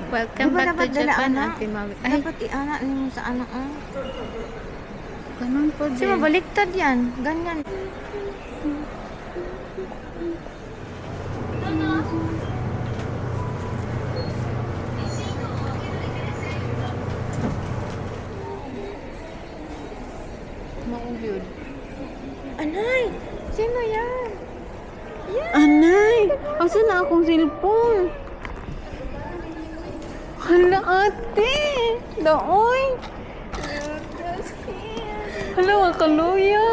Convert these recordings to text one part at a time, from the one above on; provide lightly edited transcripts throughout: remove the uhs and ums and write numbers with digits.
Welcome Diba back to dapat dala Japan, anak? Ate Mawi. Ay, Dapat i-anak niyo sa anak oh. ganun po Kasi din. mabaliktad yan. Ganyan. Maubyod. Anay! Sino yan? Anay! Asa na akong cellphone? Hala, ate! Daoy! Hala, makaluya!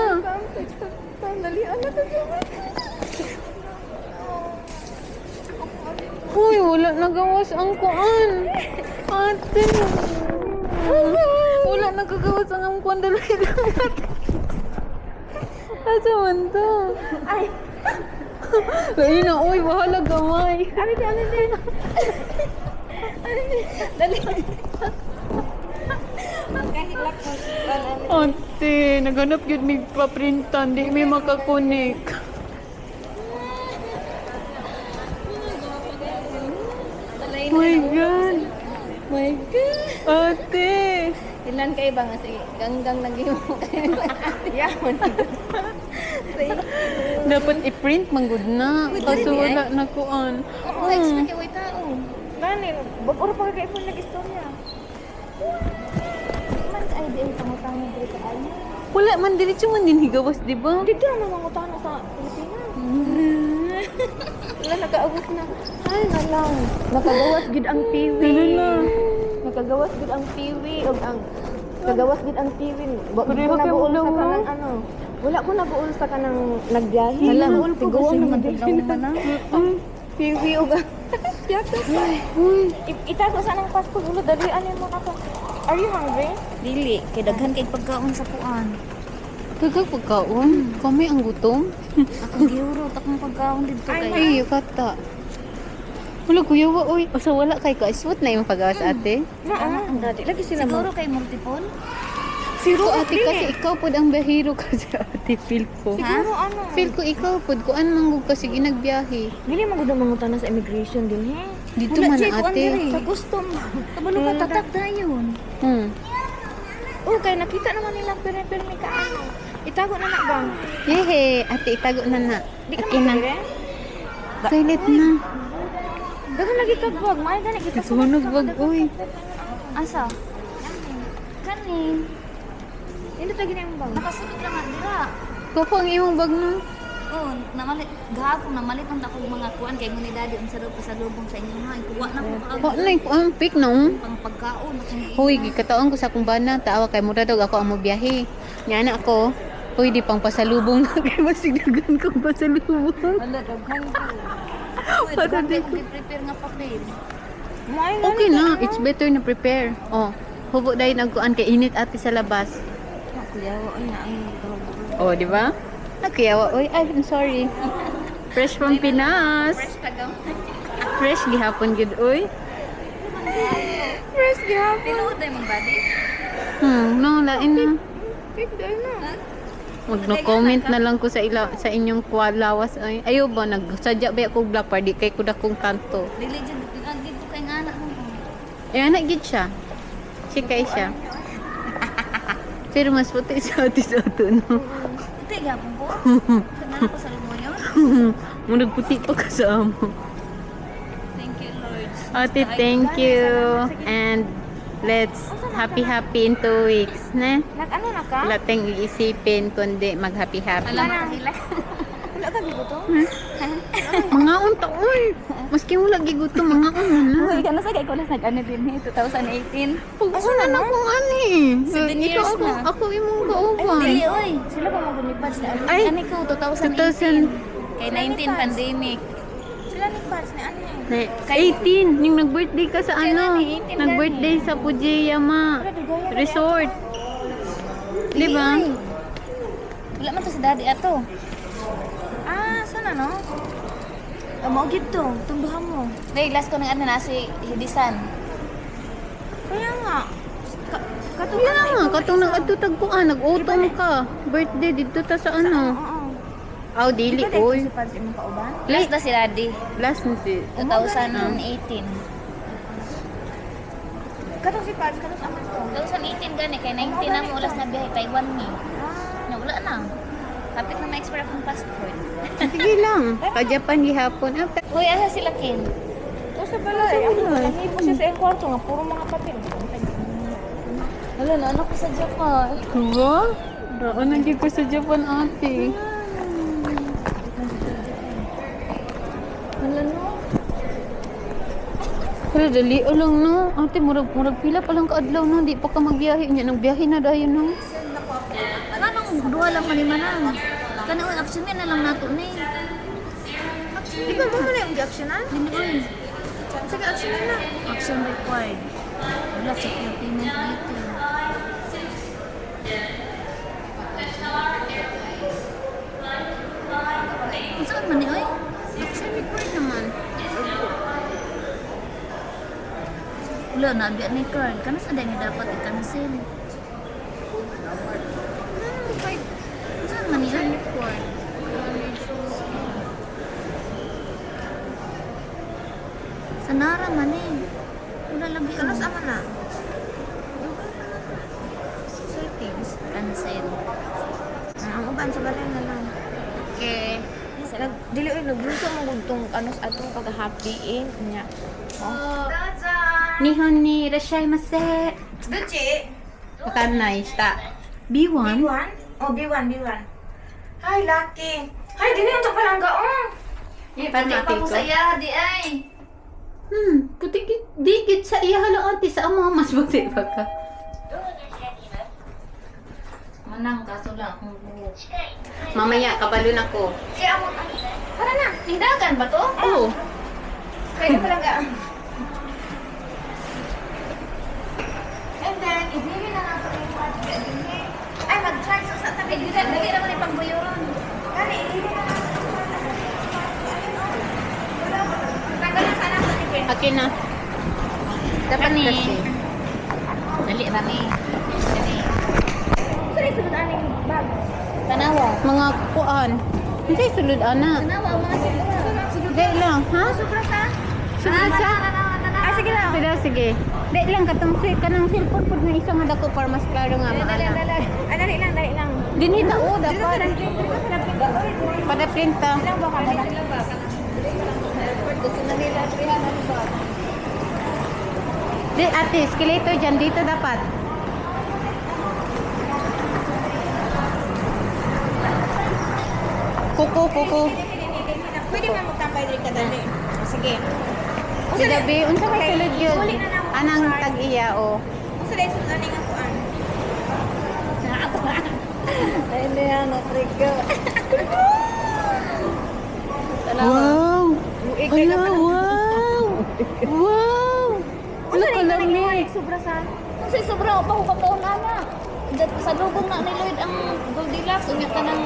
Uy, wala nagawas ang kuan! Ate! Wala nagagawas ang kuan. Dali lang, ate! Asa man to? Ay! Lagi na, uy, bahala gamay. Ano din? Ano din? Dali. Magkahilak mo. Ate, naghanap yun may paprintan, di may makakunik. My God! My God! Ate! Ilan kayo ba nga? Sige, ganggang naging mo kayo. Yaman. Dapat i-print man good na. Kaso wala na kuan. Oo, expect yung tao. Gani, bagoro pa kayo po nag-istorya. Man, ay, di ang pangutang mo dito ka ay. Wala man, diretso man din higawas, di ba? Dito naman mangutang sa Pilipinas. Wala, nakaabot na. Ay, nalang. Nakagawas gid ang piwi. Ganun na. Nakagawas gid ang piwi. O ang kagawas gid ang piwi. Pareho Wala kayo buol sa ulo, kanang ano. Wala ko nabuol sa kanang nagbiyahe. Hala, Nabuol ko tiguan kasi naman naman daw na. Piwi o ga. Itago sa nang passport ulo dali anin mo nako. Are you hungry? Dili, kay daghan kay pagkaon sa puan. Kagag pagkaon. Kami ang gutom. Akong giuro takong pagkaon dito kay. Ay, kata. Wala, kuya wa, uy. O sa wala kay ka-iswat na yung pagawas ate. Na, dati lagi sila Siguro kay multiple. Siguro ate kasi ikaw pod ang bahiro kasi ate feel ko. Siguro ano? Feel ko ikaw pod kuan manggug kasi ginagbiyahe. Dili mo gud mangutan sa immigration din he. Dito man Jay, na kuan ate. diri. Sa custom. Kabalo ka tatak dayon. Oh, kay nakita naman nila permi ka ano. Itago na na bang? Yehe, ate itago na na. Di ka Okay na. magdire? Toilet na. Dagan lagi kagbag, may gani kita Sunog wag uy. Asa? Kani. Hindi ta gini ang bang. Nakasunod lang dira. Kupo ang imong bag no. Oh, namalit gahapon namalit ang ako mga kuan kay muni daddy unsa daw pasalubong sa inyo ha. Kuwa na ko Wa na ang pick no. pang pagkaon akong Hoy, gikataon ko sa akong bana, taawa kay mura daw ako ang mobiyahe. Nya na ako. Hoy, di pang pasalubong na kay masigagan kong pasalubong. Ala daghan ko. Uy, daghan kay kong prepare nga papel. May Okay na, it's better na prepare. Oh, hubo dahil nagkuan kay init ate sa labas. kuyawa ay na ay Oh, di ba? Nakuyawa. Uy, ay, I'm sorry. Fresh from Pinas. Fresh tagam. Fresh gihapon gid uy. Fresh gihapon. Tinuod na mong body. No, lain na. Pick dahil na. Mag-no-comment na lang ko sa inyong lawas. Ay, ayo ba, nagsadya ba ako blapar, di kay kuda kong tanto. Dili jud dito kay nga anak mo. Eh, anak gid siya. Chikay siya. Pero mas puti sa ate sa ato, no? Puti gapon ko. Kanala ko sa lumo yun. Munag puti pa ka sa amo. Thank you, Lord. Ate, thank you. And let's happy in 2 weeks, na? Nag-ano na ka? Wala tayong iisipin kundi mag-happy. Alam mo kahila. Wala ka gibuto? Mga unta, uy! Maski wala giguto, mga una na. Uy, kana sa kay ko na nag-ano din 2018. Pag-una na kung ani. 7 years Ikaw na. ako imong kauban. Dili oy. Sila ba magunipad sa ano? Ay, Ano ko 2018. Kay 19 pandemic. Sila ni Pats ni ano? na 18, yung nag-birthday ka sa ano? Kailan eh? 18 Nag-birthday sa Pujiyama Resort. Di ba? Wala man to sa daddy ato. Ah, sana no? Mao gid to, tumduhan mo. Dahil last ko ng ano na si Hidisan. Kaya nga. Kato Yan nga, katong nag-adto tagpuan, nag-autumn ka. Birthday dito ta sa ano. Oo. Aw, dili Ikaw dahil oy. si Pads imong kauban? Last na si Daddy. Last na si 2018. Katong si Pads, katong sa aman ko. 2018 gani kay 19 na mo last na biyahe Taiwan ni. Na wala na. Kapit na ma-expire akong passport. Sige lang. Ka-Japan gihapon. Ah, Uy, asa sila Ken? O sa balay, ako nangipo siya sa iyong kwarto nga, puro mga papel. Wala na, anak ko sa Japan. Ba? Raan na ko sa Japan, ate. Wala no. Pero dali o lang no. Ate, murag pila pa lang kaadlaw no. Di pa ka magbiyahe. Nya, nagbiyahe na dayon no. Kanang duha lang manimanan. Kanang action na lang nato ni. Di ba mo na yung action na? Uy, Sige, action na. action required. Wala sa payment dito. Saan man ni oy? Action required naman. Wala na biya ni card. Kana sa dami dapat i-cancel. Saan man ni oy? Sa Nara man eh. Wala lagi. Kanos ama na? Settings. Cancel. Ang uban sa balay na lang. Okay. Dili oy nagluto mo gudtong kanos atong kagahappy nya. Oh. Nihon ni Irashaimase. Duchi. Wakanay shita. B1? B1? Oh, B1. Hi, Lucky. Hi, dili yung palangga, oh. Pati pa ko saya, di ay. Puti dikit sa iya hala ate sa ama mas buti pa ka. Manang kaso lang akong buhok. Mamaya kabalon ako. Siya mo. Para na. Nindagan ba to? Oh. Kaya palangga. And then, ibigay na natin yung project. Ay, mag-try sa tabi. Dali naman yung pangbuyoron. Kani, ibigay na natin. Tanggal na sana sa tipin. Akin na. Dapat ni. Kasi. Dali rami. Dali. Sorry, sunod aning bag. Tanawa. Mga kuan. Unsay sulod ana? Tanawa mga sigura. Dai lang, ha? Sobra sa? Sulod sa. Ah, sige lang. Sige. Dai lang katong kanang cellphone pud nga isa nga dako para mas klaro nga maana. Ah, dali lang. Dinhi ta o dapat. Pada printa. Ilang ba ka na? Gusto na nila 300 ba? Di ate, escalator dyan dito dapat. Kuko. Pwede mo magtambay rin ka dali. Sige. Di gabi, unsa may sulod yun? Uli na lang. Anang tag-iya o. Kung sa sunod aning ang kuan. Ay, hindi yan. Natrigo. Wow! Hala, wow! Wow! Ano ka lang ni? Sobra sa? Kasi sobra pa ko kapaon na. Sa lubong na ni Lloyd ang Goldilocks. Unya ka ng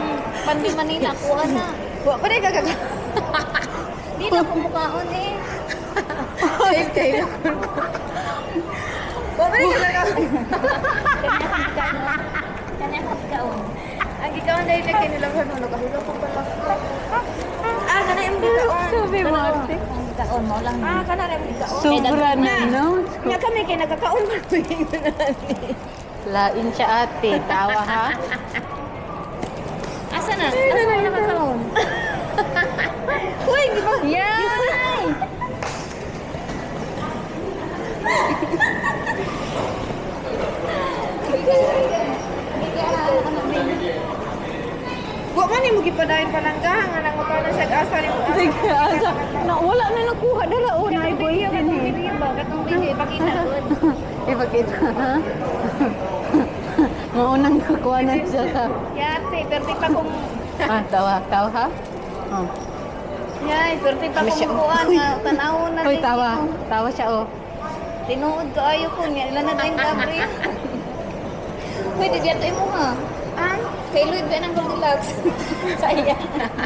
Pandi Manila. Kuha na. Wa pa rin kagaga. Di na kung bukaon eh. Kayo. Wa pa rin kagaga. Kanya ka kaon. Ang gikaon dahil na kinilang sa nuno. Kahilo ko pala. Ah, kana yung gikaon. Sabi mo ate. Ang kaon mo lang. Ah, kana yung gikaon. Sobra na, no? Nga kami kay nagkakaon pa Lain siya ate. Tawa ha? Asa na? Asa na nakakaon? Uy, di ba? Yan! Wa man ni mo gipadayon palangga nga nang mukha na siya asa ni mo. Sige, asa. Na, wala na nakuha. Dala o, na-boy din eh. Bibigyan ba katong bigay pakita gud. Ipakita ha? Maunang kakuha na siya sa... Yate, perti pa kung Tawa ha? Oh. Yay, perti pa Ano siya? kung kuan nga tanawon na Hoy, din tawa. ito. Tawa siya oh. Tinuod ko ayo ko niya. Ilan na din gabi. Pwede dito mo ha. Ah, Kay Lloyd ba ng Goldilocks? Saya.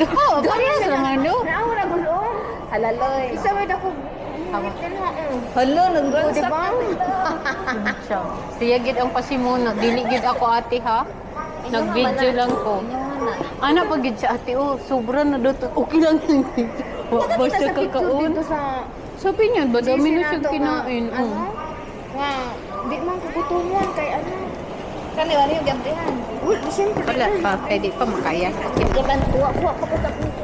Oo, parehas lang ano. naawra gulong. Halaloy. Isa may dako Pangit din ha. Hala, Oh, nag-ransak diba? siya. Siya gid ang pasimuna. Dili gid ako ate ha. Nag-video lang ko. Ana pa gid siya ate, oh, sobra na dito. Okay lang yun. Wa ba siya kakaon? Dito sa... Sabi niya, ba dami na Sinato siyang nga, kinain. Ano? Oh. Nga, di man kukutungan kay ano. Kani wala yung gamtihan. Uy, siyempre. Wala pa, pwede pa makaya. Gaban kuha pa ko sa puso.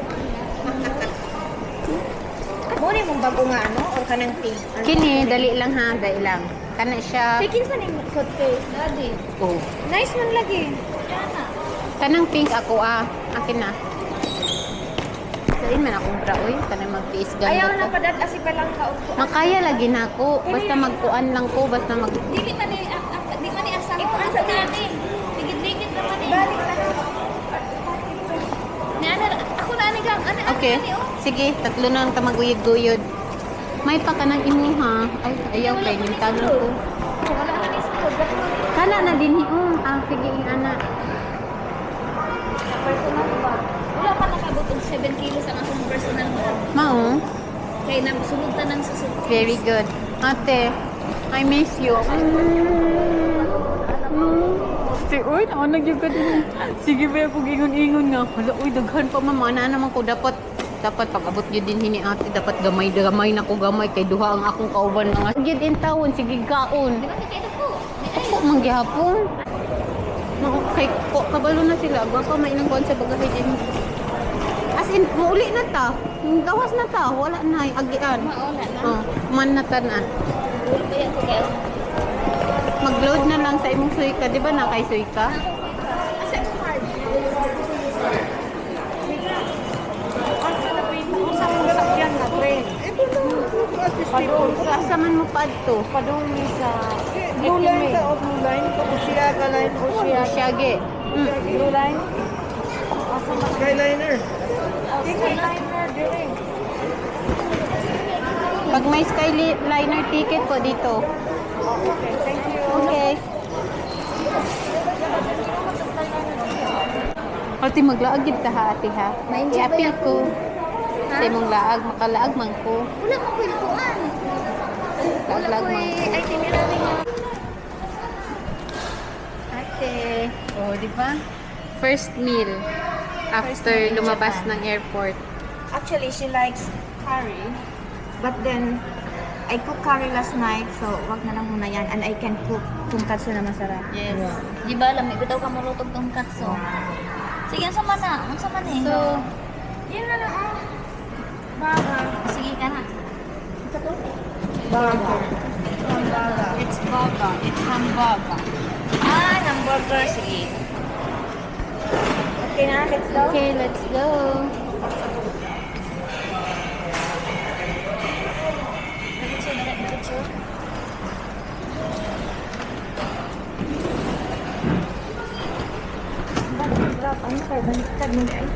Muna mong bago nga ano, or kanang pink. Ano? Kini, dali lang ha, dali lang. Kana siya. Taking sa ning suitcase. Daddy. Oh. Nice man lagi. Kanang pink ako akin na. Dain man akong braoy, kanang magtiis ganda Ayaw na ko. padad asi pa lang ka. Makaya lagi na ako. Basta magkuan lang ko, basta mag... Dili man ni di man ni asahan. Ito ang sabi natin. Ligid-ligid naman eh. Balik sa Ni ana ako na ani gang. Ana Okay. Sige, tatlo na lang tamaguyod-guyod. May pa ka ng imuha. Ay, ayaw kay yung tanong ko. Wala na ni sa Kana na din hiong. Sige, ana. personal ba? Wala pa nakabot og 7 kilos ang akong personal mo. Mao, Kay nasunod ta nang sa suitcase. very good. Ate, I miss you. Ate, uy, naanag yung ka din. Sige ba ako gingon-ingon nga. Hala, uy, daghan pa mama. Ana naman ko dapat pag abot yun din hini ate. Dapat gamay na ko gamay. Kay duha ang akong kauban mga. Sige din tawon, sige gaon. Di ba kay ko? Ako manggihapon. Kay ko, kabalo na sila. Baka may inang kuhan sa bagahe din. As in, mauli na ta. Gawas na ta. Wala na, agian. Mauna na. Oh, man na ta na. Ulo pa yan ko kay. Mag-load na lang sa imong suika. Di ba na kay suika? Asa ko card? Sa mga sakyan na train. Padung Asa man mo pa to? padung ni sa Blue line sa o blue line, Oceaga line, Oceaga, Siyage. blue line. Skyliner. Liner dire. Pag may Skyliner ticket po dito. Okay, thank you. Okay. Ate, maglaag yun ta ha, ate ha. Ma-enjoy ba I-appeal yan? ko. Ha? Sa imong laag, makalaag man ko. Wala ko kwentuhan. Wala Laag ko man ko. itinerary nga. Ate. Oh, di ba? First meal after meal in lumabas Japan. ng airport. Actually, she likes curry. But then, I cook curry last night, so wag na lang muna yan. And I can cook tonkatsu na masarap. Yes. Di ba alam, bitaw ka marutog tong katso. Sige, ang sama na. Ang sama na eh. So, Yan na lang, oh. Burger. Sige ka na. Burger. it's baga. It's hamburger. Ah, hamburger. Sige. Okay na, let's go. Okay, let's go. Diretso, diretso. Ano kayo? Baliktad mo na ay.